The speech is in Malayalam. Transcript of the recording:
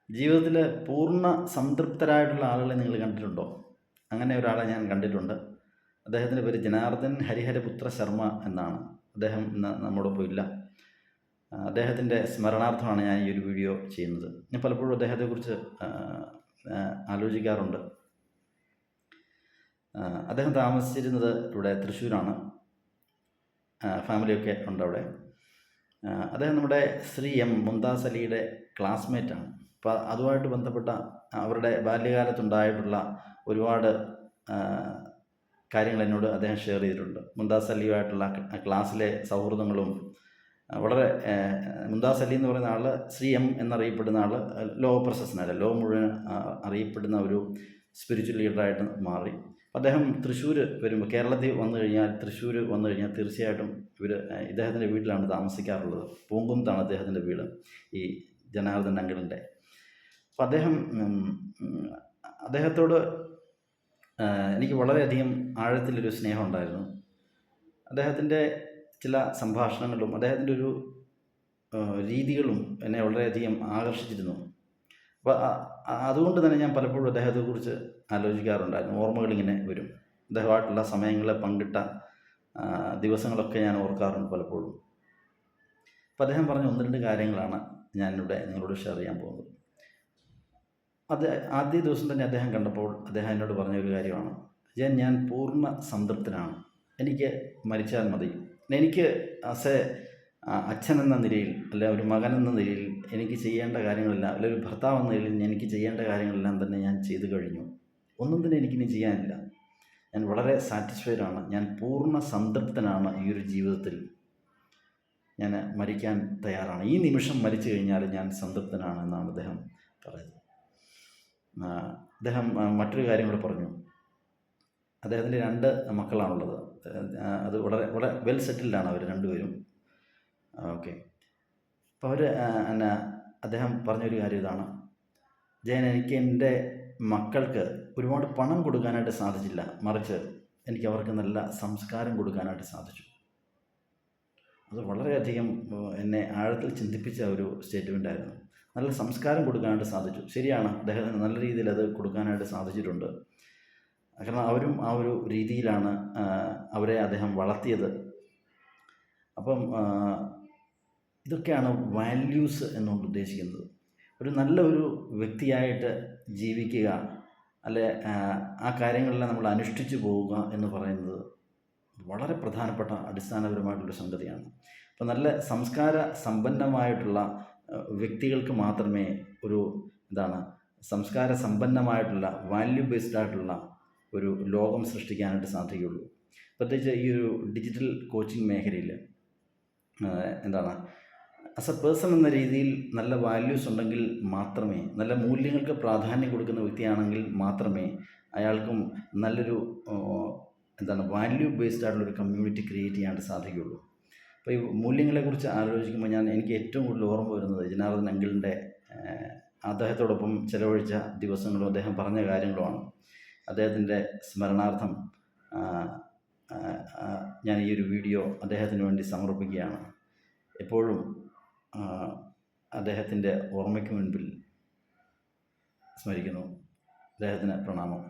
ജീവിതത്തിൽ പൂർണ്ണ സംതൃപ്തരായിട്ടുള്ള ആളുകളെ നിങ്ങൾ കണ്ടിട്ടുണ്ടോ? അങ്ങനെ ഒരാളെ ഞാൻ കണ്ടിട്ടുണ്ട്. അദ്ദേഹത്തിൻ്റെ പേര് ജനാർദ്ദൻ ഹരിഹരപുത്ര ശർമ്മ എന്നാണ്. അദ്ദേഹം ഇന്ന് നമ്മോടൊപ്പം ഇല്ല. അദ്ദേഹത്തിൻ്റെ സ്മരണാർത്ഥമാണ് ഞാൻ ഈ ഒരു വീഡിയോ ചെയ്യുന്നത്. ഞാൻ പലപ്പോഴും അദ്ദേഹത്തെക്കുറിച്ച് ആലോചിക്കാറുണ്ട്. അദ്ദേഹം താമസിച്ചിരുന്നത് ഇവിടെ തൃശ്ശൂരാണ്. ഫാമിലിയൊക്കെ ഉണ്ട് അവിടെ. അദ്ദേഹം നമ്മുടെ ശ്രീ എം മുംതാസ് അലിയുടെ ക്ലാസ്മേറ്റാണ്. അപ്പോൾ അതുമായിട്ട് ബന്ധപ്പെട്ട അവരുടെ ബാല്യകാലത്തുണ്ടായിട്ടുള്ള ഒരുപാട് കാര്യങ്ങൾ എന്നോട് അദ്ദേഹം ഷെയർ ചെയ്തിട്ടുണ്ട്. മുംതാസ് അലിയുമായിട്ടുള്ള ക്ലാസ്സിലെ സൗഹൃദങ്ങളും വളരെ മുംതാസ് അലി എന്ന് പറയുന്ന ആൾ ശ്രീ എം എന്നറിയപ്പെടുന്ന ആൾ പ്രശസ്തനല്ല, മുഴുവൻ അറിയപ്പെടുന്ന ഒരു സ്പിരിച്വൽ ലീഡറായിട്ട് മാറി. അദ്ദേഹം തൃശ്ശൂർ വരുമ്പോൾ, കേരളത്തിൽ വന്നു കഴിഞ്ഞാൽ തീർച്ചയായിട്ടും ഇദ്ദേഹത്തിൻ്റെ വീട്ടിലാണ് താമസിക്കാറുള്ളത്. പൂങ്കുന്നത്താണ് അദ്ദേഹത്തിൻ്റെ വീട്, ഈ ജനാർദ്ദൻ അങ്കിളിൻ്റെ. അപ്പം അദ്ദേഹത്തോട് എനിക്ക് വളരെയധികം ആഴത്തിലൊരു സ്നേഹം ഉണ്ടായിരുന്നു. അദ്ദേഹത്തിൻ്റെ ചില സംഭാഷണങ്ങളും അദ്ദേഹത്തിൻ്റെ ഒരു രീതികളും എന്നെ വളരെയധികം ആകർഷിച്ചിരുന്നു. അപ്പോൾ അതുകൊണ്ട് തന്നെ ഞാൻ പലപ്പോഴും അദ്ദേഹത്തെക്കുറിച്ച് ആലോചിക്കാറുണ്ടായിരുന്നു. ഓർമ്മകളിങ്ങനെ വരും. അദ്ദേഹമായിട്ടുള്ള സമയങ്ങളെ പങ്കിട്ട ദിവസങ്ങളൊക്കെ ഞാൻ ഓർക്കാറുണ്ട് പലപ്പോഴും. അപ്പോൾ അദ്ദേഹം പറഞ്ഞ 1-2 കാര്യങ്ങളാണ് ഞാനിവിടെ നിങ്ങളോട് ഷെയർ ചെയ്യാൻ പോകുന്നത്. ആദ്യ ദിവസം തന്നെ അദ്ദേഹം കണ്ടപ്പോൾ അദ്ദേഹം എന്നോട് പറഞ്ഞ ഒരു കാര്യമാണ്, ഞാൻ പൂർണ്ണ സംതൃപ്തനാണ്, എനിക്ക് മരിച്ചാൽ മതി. എനിക്ക് ആസ് എ അച്ഛൻ എന്ന നിലയിൽ, അല്ല ഒരു മകൻ എന്ന നിലയിൽ എനിക്ക് ചെയ്യേണ്ട കാര്യങ്ങളെല്ലാം, അല്ല ഒരു ഭർത്താവ് എന്ന നിലയിൽ എനിക്ക് ചെയ്യേണ്ട കാര്യങ്ങളെല്ലാം തന്നെ ഞാൻ ചെയ്തു കഴിഞ്ഞു. ഒന്നും തന്നെ എനിക്കിനി ചെയ്യാനില്ല. ഞാൻ വളരെ സാറ്റിസ്ഫൈഡാണ്, ഞാൻ പൂർണ്ണ സംതൃപ്തനാണ്. ഈ ഒരു ജീവിതത്തിൽ ഞാൻ മരിക്കാൻ തയ്യാറാണ്. ഈ നിമിഷം മരിച്ചു കഴിഞ്ഞാൽ ഞാൻ സംതൃപ്തനാണ് എന്നാണ് അദ്ദേഹം പറയുന്നത്. അദ്ദേഹം മറ്റൊരു കാര്യം കൂടെ പറഞ്ഞു. അദ്ദേഹത്തിൻ്റെ 2 മക്കളാണുള്ളത്. അത് വളരെ വളരെ വെൽ സെറ്റിൽഡാണ് അവർ രണ്ടുപേരും. ഓക്കെ. അപ്പോൾ അദ്ദേഹം പറഞ്ഞൊരു കാര്യം ഇതാണ്, എനിക്ക് എൻ്റെ മക്കൾക്ക് ഒരുപാട് പണം കൊടുക്കാനായിട്ട് സാധിച്ചില്ല, മറിച്ച് എനിക്ക് അവർക്ക് നല്ല സംസ്കാരം കൊടുക്കാനായിട്ട് സാധിച്ചു. അത് വളരെയധികം എന്നെ ആഴത്തിൽ ചിന്തിപ്പിച്ച ഒരു സ്റ്റേറ്റ്മെൻ്റായിരുന്നു. നല്ല സംസ്കാരം കൊടുക്കാനായിട്ട് സാധിച്ചു. ശരിയാണ്, അദ്ദേഹത്തിന് നല്ല രീതിയിൽ അത് കൊടുക്കാനായിട്ട് സാധിച്ചിട്ടുണ്ട്. കാരണം അവരും ആ ഒരു രീതിയിലാണ് അവരെ അദ്ദേഹം വളർത്തിയത്. അപ്പം ഇതൊക്കെയാണ് വാല്യൂസ് എന്നുകൊണ്ട് ഉദ്ദേശിക്കുന്നത്. ഒരു നല്ല ഒരു വ്യക്തിയായിട്ട് ജീവിക്കുക, അല്ലെ ആ കാര്യങ്ങളെല്ലാം നമ്മൾ അനുഷ്ഠിച്ചു പോവുക എന്ന് പറയുന്നത് വളരെ പ്രധാനപ്പെട്ട അടിസ്ഥാനപരമായിട്ടുള്ള സംഗതിയാണ്. അപ്പോൾ നല്ല സംസ്കാര സമ്പന്നമായിട്ടുള്ള വ്യക്തികൾക്ക് മാത്രമേ ഒരു സംസ്കാര സമ്പന്നമായിട്ടുള്ള വാല്യൂ ബേസ്ഡ് ആയിട്ടുള്ള ഒരു ലോകം സൃഷ്ടിക്കാനായിട്ട് സാധിക്കുകയുള്ളൂ. പ്രത്യേകിച്ച് ഈ ഒരു ഡിജിറ്റൽ കോച്ചിങ് മേഖലയിൽ ആസ് എ പേഴ്സൺ എന്ന രീതിയിൽ നല്ല വാല്യൂസ് ഉണ്ടെങ്കിൽ മാത്രമേ, നല്ല മൂല്യങ്ങൾക്ക് പ്രാധാന്യം കൊടുക്കുന്ന വ്യക്തിയാണെങ്കിൽ മാത്രമേ അയാൾക്കും നല്ലൊരു വാല്യൂ ബേസ്ഡ് ആയിട്ടുള്ളൊരു കമ്മ്യൂണിറ്റി ക്രിയേറ്റ് ചെയ്യാനായിട്ട് സാധിക്കുകയുള്ളൂ. അപ്പോൾ ഈ മൂല്യങ്ങളെക്കുറിച്ച് ആലോചിക്കുമ്പോൾ എനിക്ക് ഏറ്റവും കൂടുതൽ ഓർമ്മ വരുന്നത് ജനാർദ്ദൻ അങ്കിളിൻ്റെ അദ്ദേഹത്തോടൊപ്പം ചിലവഴിച്ച ദിവസങ്ങളും അദ്ദേഹം പറഞ്ഞ കാര്യങ്ങളുമാണ്. അദ്ദേഹത്തിൻ്റെ സ്മരണാർത്ഥം ഞാൻ ഈ ഒരു വീഡിയോ അദ്ദേഹത്തിന് വേണ്ടി സമർപ്പിക്കുകയാണ്. എപ്പോഴും അദ്ദേഹത്തിൻ്റെ ഓർമ്മയ്ക്ക് മുൻപിൽ സ്മരിക്കുന്നു. അദ്ദേഹത്തിന് പ്രണാമം.